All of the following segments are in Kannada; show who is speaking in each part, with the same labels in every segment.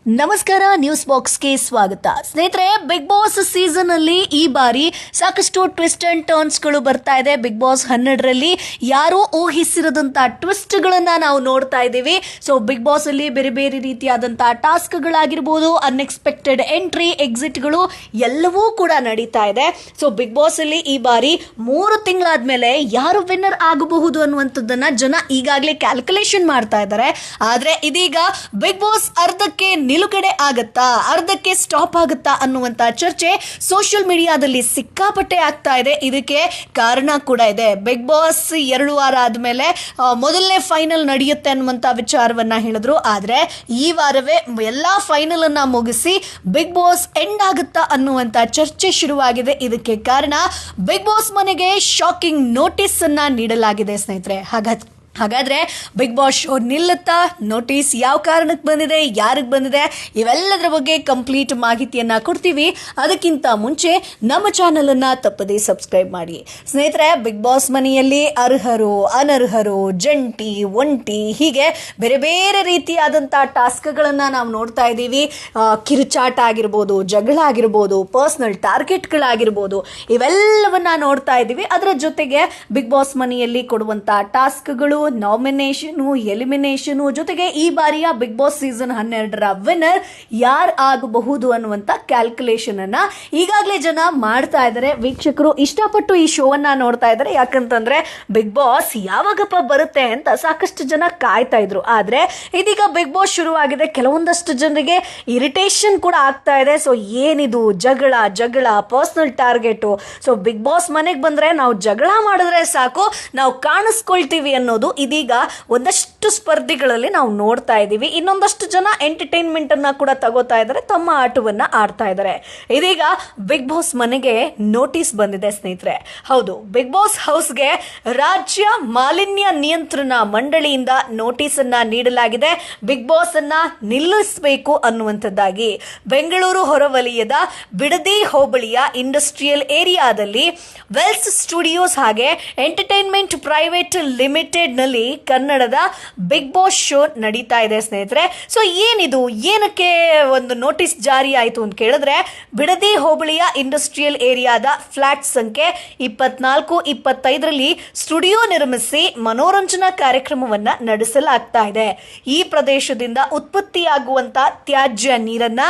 Speaker 1: ನಮಸ್ಕಾರ, ನ್ಯೂಸ್ ಬಾಕ್ಸ್ಗೆ ಸ್ವಾಗತ. ಸ್ನೇಹಿತರೆ, ಬಿಗ್ ಬಾಸ್ ಸೀಸನ್ ಅಲ್ಲಿ ಈ ಬಾರಿ ಸಾಕಷ್ಟು ಟ್ವಿಸ್ಟ್ ಅಂಡ್ ಟರ್ನ್ಸ್ ಗಳು ಬರ್ತಾ ಇದೆ. ಬಿಗ್ ಬಾಸ್ 12ರಲ್ಲಿ ಯಾರೂ ಊಹಿಸಿರದಂತ ಟ್ವಿಸ್ಟ್ ಗಳನ್ನ ನಾವು ನೋಡ್ತಾ ಇದ್ದೀವಿ. ಸೊ ಬಿಗ್ ಬಾಸ್ ಅಲ್ಲಿ ಬೇರೆ ಬೇರೆ ರೀತಿಯಾದಂತಹ ಟಾಸ್ಕ್ ಗಳಾಗಿರ್ಬೋದು, ಅನ್ಎಕ್ಸ್ಪೆಕ್ಟೆಡ್ ಎಂಟ್ರಿ ಎಕ್ಸಿಟ್ ಗಳು ಎಲ್ಲವೂ ಕೂಡ ನಡೀತಾ ಇದೆ. ಸೊ ಬಿಗ್ ಬಾಸ್ ಅಲ್ಲಿ ಈ ಬಾರಿ 3 ತಿಂಗಳಾದ್ಮೇಲೆ ಯಾರು ವಿನ್ನರ್ ಆಗಬಹುದು ಅನ್ನುವಂಥದ್ದನ್ನ ಜನ ಈಗಾಗಲೇ ಕ್ಯಾಲ್ಕುಲೇಷನ್ ಮಾಡ್ತಾ ಇದ್ದಾರೆ. ಆದ್ರೆ ಇದೀಗ ಬಿಗ್ ಬಾಸ್ ಅರ್ಧಕ್ಕೆ ನಿಲುಗಡೆ ಆಗತ್ತಾ, ಅರ್ಧಕ್ಕೆ ಸ್ಟಾಪ್ ಆಗುತ್ತಾ ಅನ್ನುವಂತ ಚರ್ಚೆ ಸೋಷಿಯಲ್ ಮೀಡಿಯಾದಲ್ಲಿ ಸಿಕ್ಕಾಪಟ್ಟೆ ಆಗ್ತಾ ಇದೆ. ಇದಕ್ಕೆ ಕಾರಣ ಕೂಡ ಇದೆ. ಬಿಗ್ ಬಾಸ್ 2 ವಾರ ಆದ್ಮೇಲೆ ಮೊದಲನೇ ಫೈನಲ್ ನಡೆಯುತ್ತೆ ಅನ್ನುವಂತ ವಿಚಾರವನ್ನ ಹೇಳಿದ್ರು. ಆದ್ರೆ ಈ ವಾರವೇ ಎಲ್ಲಾ ಫೈನಲ್ ಅನ್ನ ಮುಗಿಸಿ ಬಿಗ್ ಬಾಸ್ ಎಂಡ್ ಆಗುತ್ತಾ ಅನ್ನುವಂತ ಚರ್ಚೆ ಶುರುವಾಗಿದೆ. ಇದಕ್ಕೆ ಕಾರಣ ಬಿಗ್ ಬಾಸ್ ಮನೆಗೆ ಶಾಕಿಂಗ್ ನೋಟಿಸ್ ಅನ್ನ ನೀಡಲಾಗಿದೆ ಸ್ನೇಹಿತರೆ. ಹಾಗಾದ್ರೆ ಬಿಗ್ ಬಾಸ್ ಶೋ ನಿಲ್ಲುತ್ತಾ? ನೋಟಿಸ್ ಯಾವ ಕಾರಣಕ್ಕೆ ಬಂದಿದೆ, ಯಾರಿಗೆ ಬಂದಿದೆ, ಇವೆಲ್ಲದರ ಬಗ್ಗೆ ಕಂಪ್ಲೀಟ್ ಮಾಹಿತಿಯನ್ನ ಕೊಡ್ತೀವಿ. ಅದಕ್ಕಿಂತ ಮುಂಚೆ ನಮ್ಮ ಚಾನೆಲ್ ಅನ್ನ ತಪ್ಪದೇ ಸಬ್ಸ್ಕ್ರೈಬ್ ಮಾಡಿ ಸ್ನೇಹಿತರೆ. ಬಿಗ್ ಬಾಸ್ ಮನೆಯಲ್ಲಿ ಅರ್ಹರು, ಅನರ್ಹರು, ಜಂಟಿ, ಒಂಟಿ, ಹೀಗೆ ಬೇರೆ ಬೇರೆ ರೀತಿಯಾದಂತಹ ಟಾಸ್ಕ್ಗಳನ್ನ ನಾವು ನೋಡ್ತಾ ಇದ್ದೀವಿ. ಕಿರುಚಾಟ ಆಗಿರ್ಬೋದು, ಜಗಳ ಆಗಿರ್ಬೋದು, ಪರ್ಸನಲ್ ಟಾರ್ಗೆಟ್ಗಳಾಗಿರ್ಬೋದು, ಇವೆಲ್ಲವನ್ನ ನೋಡ್ತಾ ಇದ್ದೀವಿ. ಅದರ ಜೊತೆಗೆ ಬಿಗ್ ಬಾಸ್ ಮನೆಯಲ್ಲಿ ಕೊಡುವಂತಹ ಟಾಸ್ಕ್ಗಳು, ನಾಮಿನೇಷನ್, ಎಲಿಮಿನೇಷನ್, ಜೊತೆಗೆ ಈ ಬಾರಿಯ ಬಿಗ್ ಬಾಸ್ ಸೀಸನ್ 12ರ ವಿನ್ನರ್ ಯಾರು ಆಗಬಹುದು ಅನ್ನುವಂತ ಕ್ಯಾಲ್ಕುಲೇಷನ್ ಅನ್ನ ಈಗಾಗಲೇ ಜನ ಮಾಡ್ತಾ ಇದ್ದಾರೆ. ವೀಕ್ಷಕರು ಇಷ್ಟಪಟ್ಟು ಈ ಶೋ ಅನ್ನ ನೋಡ್ತಾ ಇದ್ದಾರೆ. ಯಾಕಂತಂದ್ರೆ ಬಿಗ್ ಬಾಸ್ ಯಾವಾಗಪ್ಪ ಬರುತ್ತೆ ಅಂತ ಸಾಕಷ್ಟು ಜನ ಕಾಯ್ತಾ ಇದ್ರು. ಆದ್ರೆ ಇದೀಗ ಬಿಗ್ ಬಾಸ್ ಶುರುವಾಗಿದೆ. ಕೆಲವೊಂದಷ್ಟು ಜನರಿಗೆ ಇರಿಟೇಷನ್ ಕೂಡ ಆಗ್ತಾ ಇದೆ. ಸೊ ಏನಿದು ಜಗಳ, personal target. So big boss ಮನೆಗೆ ಬಂದ್ರೆ ನಾವು ಜಗಳ ಮಾಡಿದ್ರೆ ಸಾಕು, ನಾವು ಕಾಣಿಸ್ಕೊಳ್ತೀವಿ ಅನ್ನೋದು ಇದೀಗ ಒಂದಷ್ಟು ಸ್ಪರ್ಧಿಗಳಲ್ಲಿ ನಾವು ನೋಡ್ತಾ ಇದ್ದೀವಿ. ಇನ್ನೊಂದಷ್ಟು ಜನ ಎಂಟರ್ಟೈನ್ಮೆಂಟ್ ಅನ್ನ ಕೂಡ ತಗೋತಾ ಇದ್ದಾರೆ, ತಮ್ಮ ಆಟವನ್ನ ಆಡ್ತಾ ಇದ್ದಾರೆ. ಇದೀಗ ಬಿಗ್ ಬಾಸ್ ಮನೆಗೆ ನೋಟಿಸ್ ಬಂದಿದೆ ಸ್ನೇಹಿತರೆ. ಹೌದು, ಬಿಗ್ ಬಾಸ್ ಹೌಸ್ಗೆ ರಾಜ್ಯ ಮಾಲಿನ್ಯ ನಿಯಂತ್ರಣ ಮಂಡಳಿಯಿಂದ ನೋಟಿಸ್ ಅನ್ನ ನೀಡಲಾಗಿದೆ. ಬಿಗ್ ಬಾಸ್ ಅನ್ನ ನಿಲ್ಲಿಸಬೇಕು ಅನ್ನುವಂಥದ್ದಾಗಿ. ಬೆಂಗಳೂರು ಹೊರವಲಯದ ಬಿಡದಿ ಹೋಬಳಿಯ ಇಂಡಸ್ಟ್ರಿಯಲ್ ಏರಿಯಾದಲ್ಲಿ ವೆಲ್ಸ್ ಸ್ಟುಡಿಯೋಸ್ ಹಾಗೆ ಎಂಟರ್ಟೈನ್ಮೆಂಟ್ ಪ್ರೈವೇಟ್ ಲಿಮಿಟೆಡ್ ನಲ್ಲಿ ಕನ್ನಡದ ಬಿಗ್ ಬಾಸ್ ಶೋ ನಡೀತಾ ಇದೆ ಸ್ನೇಹಿತರೆ. ಸೊ ಏನಿದು, ಏನಕ್ಕೆ ಒಂದು ನೋಟಿಸ್ ಜಾರಿ ಆಯಿತು ಅಂತ ಕೇಳಿದ್ರೆ, ಬಿಡದಿ ಹೋಬಳಿಯ ಇಂಡಸ್ಟ್ರಿಯಲ್ ಏರಿಯಾದ ಫ್ಲಾಟ್ ಸಂಖ್ಯೆ 24, 25ರಲ್ಲಿ ಸ್ಟುಡಿಯೋ ನಿರ್ಮಿಸಿ ಮನೋರಂಜನಾ ಕಾರ್ಯಕ್ರಮವನ್ನ ನಡೆಸಲಾಗ್ತಾ ಇದೆ. ಈ ಪ್ರದೇಶದಿಂದ ಉತ್ಪತ್ತಿಯಾಗುವಂತ ತ್ಯಾಜ್ಯ ನೀರನ್ನ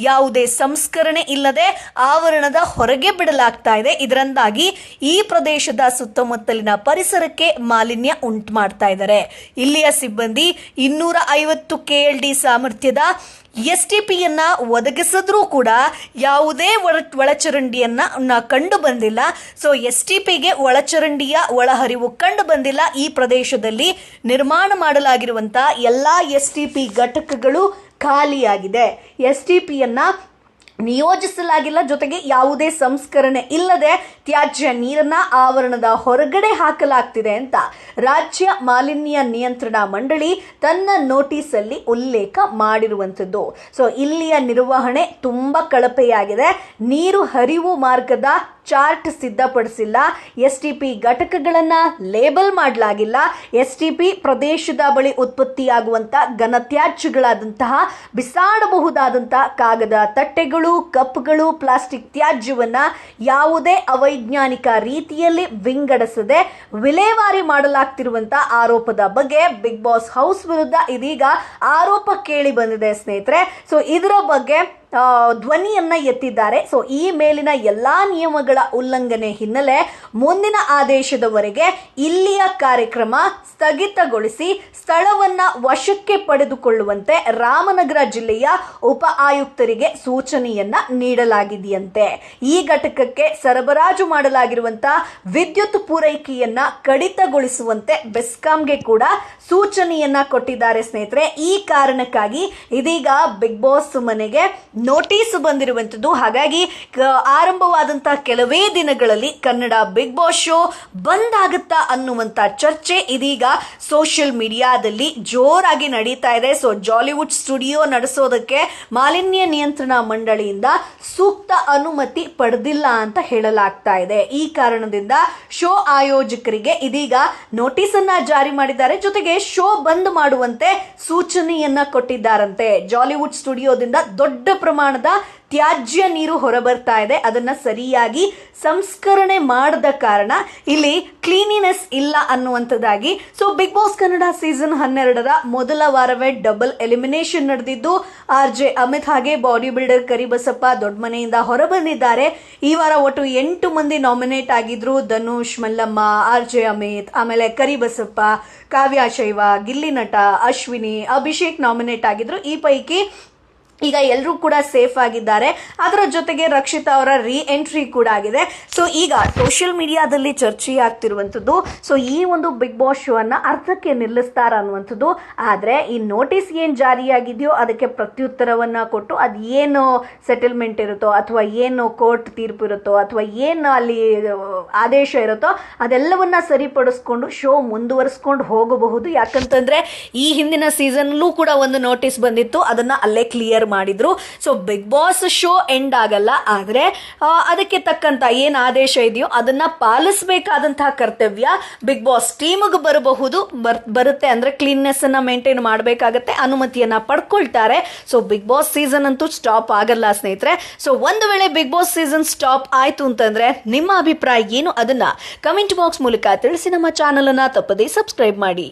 Speaker 1: ಯಾವುದೇ ಸಂಸ್ಕರಣೆ ಇಲ್ಲದೆ ಆವರಣದ ಹೊರಗೆ ಬಿಡಲಾಗ್ತಾ ಇದೆ. ಇದರಿಂದಾಗಿ ಈ ಪ್ರದೇಶದ ಸುತ್ತಮುತ್ತಲಿನ ಪರಿಸರಕ್ಕೆ ಮಾಲಿನ್ಯ ಉಂಟು ಮಾಡ್ತಾ ಇದ್ದಾರೆ. ಇಲ್ಲಿಯ ಸಿಬ್ಬಂದಿ 250 KLD ಸಾಮರ್ಥ್ಯದ STPಯನ್ನ ಒದಗಿಸಿದ್ರೂ ಕೂಡ ಯಾವುದೇ ಒಳಚರಂಡಿಯನ್ನ ಕಂಡು ಬಂದಿಲ್ಲ. ಸೊ STPಗೆ ಒಳಚರಂಡಿಯ ಒಳಹರಿವು ಕಂಡು ಬಂದಿಲ್ಲ. ಈ ಪ್ರದೇಶದಲ್ಲಿ ನಿರ್ಮಾಣ ಮಾಡಲಾಗಿರುವಂತಹ ಎಲ್ಲಾ STP ಘಟಕಗಳು ಖಾಲಿಯಾಗಿದೆ. STPಯನ್ನ ನಿಯೋಜಿಸಲಾಗಿಲ್ಲ. ಜೊತೆಗೆ ಯಾವುದೇ ಸಂಸ್ಕರಣೆ ಇಲ್ಲದೆ ತ್ಯಾಜ್ಯ ನೀರನ್ನ ಆವರಣದ ಹೊರಗಡೆ ಹಾಕಲಾಗ್ತಿದೆ ಅಂತ ರಾಜ್ಯ ಮಾಲಿನ್ಯ ನಿಯಂತ್ರಣ ಮಂಡಳಿ ತನ್ನ ನೋಟಿಸ್ ಅಲ್ಲಿ ಉಲ್ಲೇಖ ಮಾಡಿರುವಂತದ್ದು. ಸೊ ಇಲ್ಲಿಯ ನಿರ್ವಹಣೆ ತುಂಬಾ ಕಳಪೆಯಾಗಿದೆ. ನೀರು ಹರಿವು ಮಾರ್ಗದ ಚಾರ್ಟ್ ಸಿದ್ಧಪಡಿಸಿಲ್ಲ. STP ಘಟಕಗಳನ್ನ ಲೇಬಲ್ ಮಾಡಲಾಗಿಲ್ಲ. STP ಪ್ರದೇಶದ ಬಳಿ ಉತ್ಪತ್ತಿಯಾಗುವಂತ ಘನತ್ಯಾಜ್ಯಗಳಾದಂತಹ ಬಿಸಾಡಬಹುದಾದಂತಹ ಕಾಗದ ತಟ್ಟೆಗಳು, ಕಪ್ಗಳು, ಪ್ಲಾಸ್ಟಿಕ್ ತ್ಯಾಜ್ಯವನ್ನ ಯಾವುದೇ ಅವೈಜ್ಞಾನಿಕ ರೀತಿಯಲ್ಲಿ ವಿಂಗಡಿಸದೆ ವಿಲೇವಾರಿ ಮಾಡಲಾಗ್ತಿರುವಂತಹ ಆರೋಪದ ಬಗ್ಗೆ ಬಿಗ್ ಬಾಸ್ ಹೌಸ್ ವಿರುದ್ಧ ಇದೀಗ ಆರೋಪ ಕೇಳಿ ಬಂದಿದೆ ಸ್ನೇಹಿತರೆ. ಸೊ ಇದರ ಬಗ್ಗೆ ಧ್ವನಿಯನ್ನ ಎತ್ತಿದ್ದಾರೆ. ಸೊ ಈ ಮೇಲಿನ ಎಲ್ಲಾ ನಿಯಮಗಳ ಉಲ್ಲಂಘನೆ ಹಿನ್ನೆಲೆ ಮುಂದಿನ ಆದೇಶದವರೆಗೆ ಇಲ್ಲಿಯ ಕಾರ್ಯಕ್ರಮ ಸ್ಥಗಿತಗೊಳಿಸಿ ಸ್ಥಳವನ್ನ ವಶಕ್ಕೆ ಪಡೆದುಕೊಳ್ಳುವಂತೆ ರಾಮನಗರ ಜಿಲ್ಲೆಯ ಉಪ ಆಯುಕ್ತರಿಗೆ ಸೂಚನೆಯನ್ನ ನೀಡಲಾಗಿದೆಯಂತೆ. ಈ ಘಟಕಕ್ಕೆ ಸರಬರಾಜು ಮಾಡಲಾಗಿರುವಂತಹ ವಿದ್ಯುತ್ ಪೂರೈಕೆಯನ್ನ ಕಡಿತಗೊಳಿಸುವಂತೆ ಬೆಸ್ಕಾಂಗೆ ಕೂಡ ಸೂಚನೆಯನ್ನ ಕೊಟ್ಟಿದ್ದಾರೆ ಸ್ನೇಹಿತರೆ. ಈ ಕಾರಣಕ್ಕಾಗಿ ಇದೀಗ ಬಿಗ್ ಬಾಸ್ ಮನೆಗೆ ನೋಟಿಸ್ ಬಂದಿರುವಂಥದ್ದು. ಹಾಗಾಗಿ ಆರಂಭವಾದಂತಹ ಕೆಲವೇ ದಿನಗಳಲ್ಲಿ ಕನ್ನಡ ಬಿಗ್ ಬಾಸ್ ಶೋ ಬಂದ್ ಆಗುತ್ತಾ ಅನ್ನುವಂತ ಚರ್ಚೆ ಇದೀಗ ಸೋಷಿಯಲ್ ಮೀಡಿಯಾದಲ್ಲಿ ಜೋರಾಗಿ ನಡೀತಾ ಇದೆ. ಸೊ ಜಾಲಿವುಡ್ ಸ್ಟುಡಿಯೋ ನಡೆಸೋದಕ್ಕೆ ಮಾಲಿನ್ಯ ನಿಯಂತ್ರಣ ಮಂಡಳಿಯಿಂದ ಸೂಕ್ತ ಅನುಮತಿ ಪಡೆದಿಲ್ಲ ಅಂತ ಹೇಳಲಾಗ್ತಾ ಇದೆ. ಈ ಕಾರಣದಿಂದ ಶೋ ಆಯೋಜಕರಿಗೆ ಇದೀಗ ನೋಟಿಸ್ ಅನ್ನ ಜಾರಿ ಮಾಡಿದ್ದಾರೆ. ಜೊತೆಗೆ ಶೋ ಬಂದ್ ಮಾಡುವಂತೆ ಸೂಚನೆಯನ್ನ ಕೊಟ್ಟಿದ್ದಾರಂತೆ. ಜಾಲಿವುಡ್ ಸ್ಟುಡಿಯೋದಿಂದ ದೊಡ್ಡ ಪ್ರಮಾಣದ ತ್ಯಾಜ್ಯ ನೀರು ಹೊರಬರ್ತಾ ಇದೆ. ಅದನ್ನ ಸರಿಯಾಗಿ ಸಂಸ್ಕರಣೆ ಮಾಡದ ಕಾರಣ ಇಲ್ಲಿ ಕ್ಲೀನಿನೆಸ್ ಇಲ್ಲ ಅನ್ನುವಂಥದ್ದಾಗಿ. So big boss Kannada season 12ರ ಮೊದಲ ವಾರವೇ ಡಬಲ್ ಎಲಿಮಿನೇಷನ್ ನಡೆದಿದ್ದು RJ ಅಮಿತ್ ಹಾಗೆ ಬಾಡಿ ಬಿಲ್ಡರ್ ಕರಿಬಸಪ್ಪ ದೊಡ್ಡ ಮನೆಯಿಂದ ಹೊರಬಂದಿದ್ದಾರೆ. ಈ ವಾರ ಒಟ್ಟು 8 ಮಂದಿ ನಾಮಿನೇಟ್ ಆಗಿದ್ರು. ಧನುಷ್, ಮಲ್ಲಮ್ಮ, RJ ಅಮಿತ್, ಆಮೇಲೆ ಕರಿಬಸಪ್ಪ, ಕಾವ್ಯ ಶೈವ, ಗಿಲ್ಲಿ ನಟ, ಅಶ್ವಿನಿ, ಅಭಿಷೇಕ್ ನಾಮಿನೇಟ್ ಆಗಿದ್ರು. ಈ ಪೈಕಿ ಈಗ ಎಲ್ಲರೂ ಕೂಡ ಸೇಫ್ ಆಗಿದ್ದಾರೆ. ಅದರ ಜೊತೆಗೆ ರಕ್ಷಿತಾ ಅವರ ರೀ ಎಂಟ್ರಿ ಕೂಡ ಆಗಿದೆ. ಸೊ ಈಗ ಸೋಷಿಯಲ್ ಮೀಡಿಯಾದಲ್ಲಿ ಚರ್ಚೆ ಆಗ್ತಿರುವಂಥದ್ದು, ಸೊ ಈ ಒಂದು ಬಿಗ್ ಬಾಸ್ ಶೋ ಅನ್ನ ಅರ್ಧಕ್ಕೆ ನಿಲ್ಲಿಸ್ತಾರ ಅನ್ನುವಂಥದ್ದು. ಆದರೆ ಈ ನೋಟಿಸ್ ಏನು ಜಾರಿಯಾಗಿದೆಯೋ ಅದಕ್ಕೆ ಪ್ರತ್ಯುತ್ತರವನ್ನ ಕೊಟ್ಟು ಅದು ಏನು ಸೆಟಲ್ಮೆಂಟ್ ಇರುತ್ತೋ ಅಥವಾ ಏನು ಕೋರ್ಟ್ ತೀರ್ಪು ಇರುತ್ತೋ ಅಥವಾ ಏನು ಅಲ್ಲಿ ಆದೇಶ ಇರುತ್ತೋ ಅದೆಲ್ಲವನ್ನ ಸರಿಪಡಿಸ್ಕೊಂಡು ಶೋ ಮುಂದುವರಿಸ್ಕೊಂಡು ಹೋಗಬಹುದು. ಯಾಕಂತಂದ್ರೆ ಈ ಹಿಂದಿನ ಸೀಸನ್ಲೂ ಕೂಡ ಒಂದು ನೋಟಿಸ್ ಬಂದಿತ್ತು, ಅದನ್ನ ಅಲ್ಲೇ ಕ್ಲಿಯರ್ ಮಾಡಿದ್ರು. So big boss show end ಆಗಲ್ಲ, ಆದ್ರೆ ಅದಕ್ಕೆ ತಕ್ಕಂತ ಏನ್ ಆದೇಶ ಇದೆಯೋ ಅದನ್ನ ಪಾಲಿಸಬೇಕಾದಂತಹ ಕರ್ತವ್ಯ ಬಿಗ್ ಬಾಸ್ ಟೀಮ್ಗೆ ಬರುತ್ತೆ. ಅಂದ್ರೆ ಕ್ಲೀನ್ನೆಸ್ ಅನ್ನ ಮೇಂಟೈನ್ ಮಾಡಬೇಕಾಗತ್ತೆ, ಅನುಮತಿಯನ್ನ ಪಡ್ಕೊಳ್ತಾರೆ. ಸೊ ಬಿಗ್ ಬಾಸ್ ಸೀಸನ್ ಅಂತೂ ಸ್ಟಾಪ್ ಆಗಲ್ಲ ಸ್ನೇಹಿತರೆ. ಸೊ ಒಂದು ವೇಳೆ ಬಿಗ್ ಬಾಸ್ ಸೀಸನ್ ಸ್ಟಾಪ್ ಆಯ್ತು ಅಂತಂದ್ರೆ ನಿಮ್ಮ ಅಭಿಪ್ರಾಯ ಏನು ಅದನ್ನ ಕಮೆಂಟ್ ಬಾಕ್ಸ್ ಮೂಲಕ ತಿಳಿಸಿ. ನಮ್ಮ ಚಾನಲ್ ಅನ್ನ ತಪ್ಪದೇ ಸಬ್ಸ್ಕ್ರೈಬ್ ಮಾಡಿ.